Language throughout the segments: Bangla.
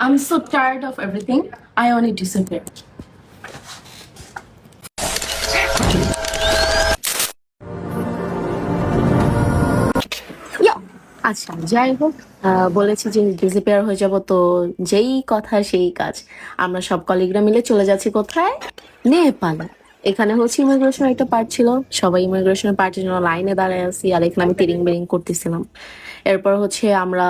I'm so tired of everything. I want to disappear. ইয়া, আচ্ছা যাই হোক, বলেছি যে ডিসঅ্যাপিয়ার হয়ে যাব, তো যেই কথা সেই কাজ। আমরা সব কলিগরা মিলে চলে যাচ্ছি কোথায়? নেপালে। এখানে হচ্ছে ইমিগ্রেশন একটা পার্ট ছিল, সবাই ইমিগ্রেশনের পার্টির জন্য লাইনে দাঁড়ায় আছি, আর এখানে আমি তিরিং বিরিং করতেছিলাম। এরপর হচ্ছে আমরা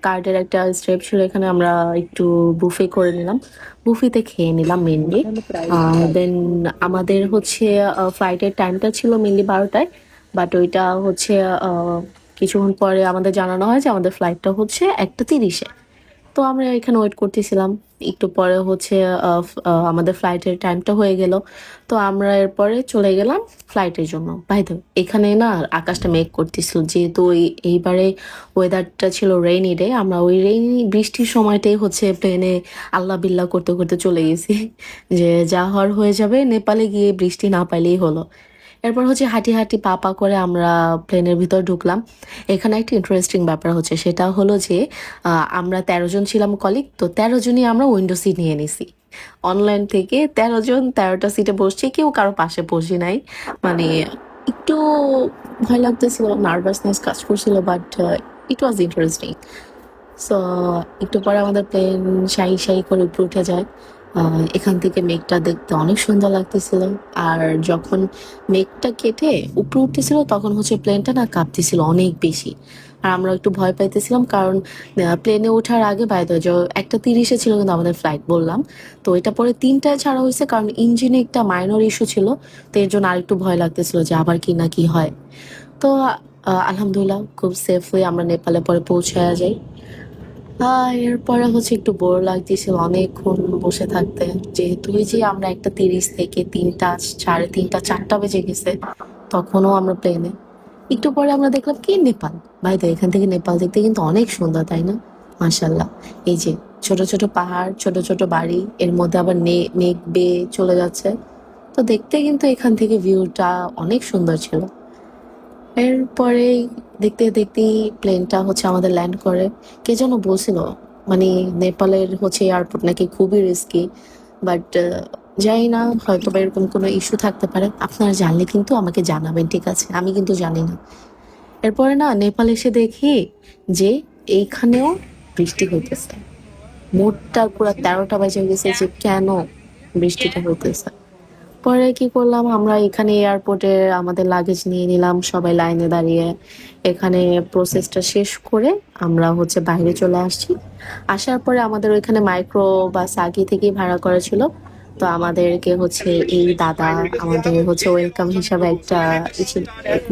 কার্ডের একটা স্টেপ ছিল, এখানে আমরা একটু বুফে করে নিলাম, বুফিতে খেয়ে নিলাম মেনলি। দেন আমাদের হচ্ছে ফ্লাইটের টাইমটা ছিল মেনলি 12টায়, বাট ওইটা হচ্ছে কিছুক্ষণ পরে আমাদের জানানো হয় যে আমাদের ফ্লাইটটা হচ্ছে 1টা 30-এ। তো আমরা এখানে ওয়েট করতেছিলাম। একটু পরে হচ্ছে আমাদের ফ্লাইটের টাইমটা হয়ে গেল। তো আমরা এরপরে চলে গেলাম ফ্লাইটের জন্য। বাই দ্য এখানে না আকাশটা মেঘ করতেছিল, যেহেতু এইবারে ওয়েদারটা ছিল রেইনি ডে, আমরা ওই রেইনি বৃষ্টির সময়টাই হচ্ছে প্লেনে আল্লাহ বিল্লাহ করতে করতে চলে গেছি যে যা হওয়ার হয়ে যাবে, নেপালে গিয়ে বৃষ্টি না পাইলেই হলো। এরপর হচ্ছে হাঁটি হাঁটি পা পা করে আমরা প্লেনের ভিতর ঢুকলাম। এখানে একটা ইন্টারেস্টিং ব্যাপার হচ্ছে, সেটা হলো যে আমরা 13 জন ছিলাম কলিগ, তো 13 জনই আমরা উইন্ডো সিট নিয়ে নিছি। অনলাইন থেকে 13 জন 13টা সিটে বসছি, কেউ কারো পাশে বসি নাই। মানে একটু ভয় লাগতেছিল, নার্ভাসনেস কাজ করছিল, but it was interesting. So একটু পরে আমাদের প্লেন শাই শাই করে উপরে উঠে যায়। এখান থেকে মেঘটা দেখতে অনেক সুন্দর লাগতেছিল। আর যখন মেঘটা কেটে উপরে উঠতেছিল তখন হচ্ছে প্লেনটা না কাঁপতেছিল অনেক বেশি। আর আমরা একটু ভয় পাইতেছিলাম, কারণ প্লেনে ওঠার আগে বাইরে 1টা 30-এ ছিল কিন্তু আমাদের ফ্লাইট বললাম। তো এটা পরে 3টায় ছাড়া হয়েছে, কারণ ইঞ্জিনে একটা মাইনর ইস্যু ছিল। তো এর জন্য আরেকটু ভয় লাগতেছিল যে আবার কি না কি হয়। তো আলহামদুলিল্লাহ খুব সেফলি আমরা নেপালে পরে পৌঁছায়া যাই। এরপরে হচ্ছে একটু বোর লাগতেছিল অনেকক্ষণ বসে থাকতে, যেহেতু ওই যে আমরা 1টা 30 থেকে 3টা 3:30 4টা বেজে গেছে, তখনও আমরা প্লেনে। একটু পরে আমরা দেখলাম কি নেপাল। ভাই তো এখান থেকে নেপাল দেখতে কিন্তু অনেক সুন্দর, তাই না? মাশাল্লাহ। এই যে ছোট ছোট পাহাড়, ছোট ছোট বাড়ি, এর মধ্যে আবার মেঘ বেয়ে চলে যাচ্ছে। তো দেখতে কিন্তু এখান থেকে ভিউটা অনেক সুন্দর ছিল। এরপরে দেখতে দেখতেই প্লেনটা হচ্ছে আমাদের ল্যান্ড করে। কে যেন বলছিল, মানে নেপালের হচ্ছে এয়ারপোর্ট নাকি খুবই রিস্কি, বাট জানি না, হয়তো বা এরকম কোনো ইস্যু থাকতে পারে। আপনারা জানলে কিন্তু আমাকে জানাবেন, ঠিক আছে? আমি কিন্তু জানি না। এরপরে না নেপাল এসে দেখি যে এইখানেও বৃষ্টি হইতেছে। মোটটা পুরো 13টা বাজে গেছে যে কেন বৃষ্টিটা হইতেছে। পরে কি করলাম, আমরা এখানে এয়ারপোর্টে আমাদের লাগেজ নিয়ে নিলাম সবাই লাইনে দাঁড়িয়ে। এখানে প্রসেসটা শেষ করে আমরা হচ্ছে বাইরে চলে আসছি। আসার পরে আমাদের ওইখানে মাইক্রো বাস আগে থেকেই ভাড়া করা ছিল। তো আমাদেরকে হচ্ছে এই দাদা আমাদের হচ্ছে ওয়েলকাম হিসাবে একটা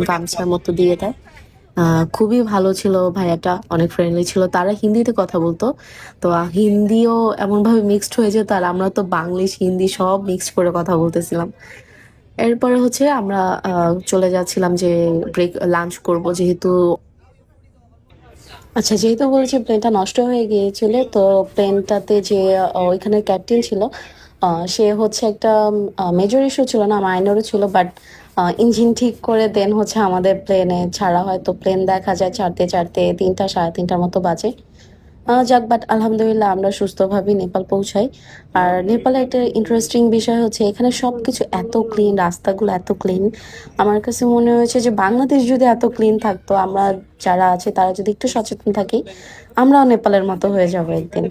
গামছার মতো দিয়ে দেয়। খুবই ভালো ছিল ভাইয়াটা, অনেক ফ্রেন্ডলি ছিল। তারা হিন্দিতে কথা বলতো। তো হিন্দিও এমনভাবে মিক্সড হয়ে যেত, আর আমরা তো বাংলিশ হিন্দি সব মিক্সড করে কথা বলতেছিলাম। এরপরে হচ্ছে আমরা চলে যাচ্ছিলাম যে ব্রেক লাঞ্চ করব, যেহেতু আচ্ছা যেহেতু বলছি প্লেনটা নষ্ট হয়ে গিয়েছিল, তো প্লেনটাতে যে ওইখানে ক্যাপ্টেন ছিল, সে হচ্ছে একটা মেজর ইস্যু ছিল না, মাইনরও ছিল, বাট ইঞ্জিন ঠিক করে দেন হচ্ছে আমাদের প্লেনে ছাড়া হয়। তো প্লেন দেখা যায় ছাড়তে ছাড়তে 3টা 3:30টার মতো বাজে। যাক, বাট আলহামদুলিল্লাহ আমরা সুস্থভাবেই নেপাল পৌঁছাই। আর নেপালে একটা ইন্টারেস্টিং বিষয় হচ্ছে এখানে সবকিছু এত ক্লিন, রাস্তাগুলো এত ক্লিন। আমার কাছে মনে হয়েছে যে বাংলাদেশ যদি এত ক্লিন থাকতো, আমরা যারা আছে তারা যদি একটু সচেতন থাকি, আমরাও নেপালের মতো হয়ে যাবো একদিন।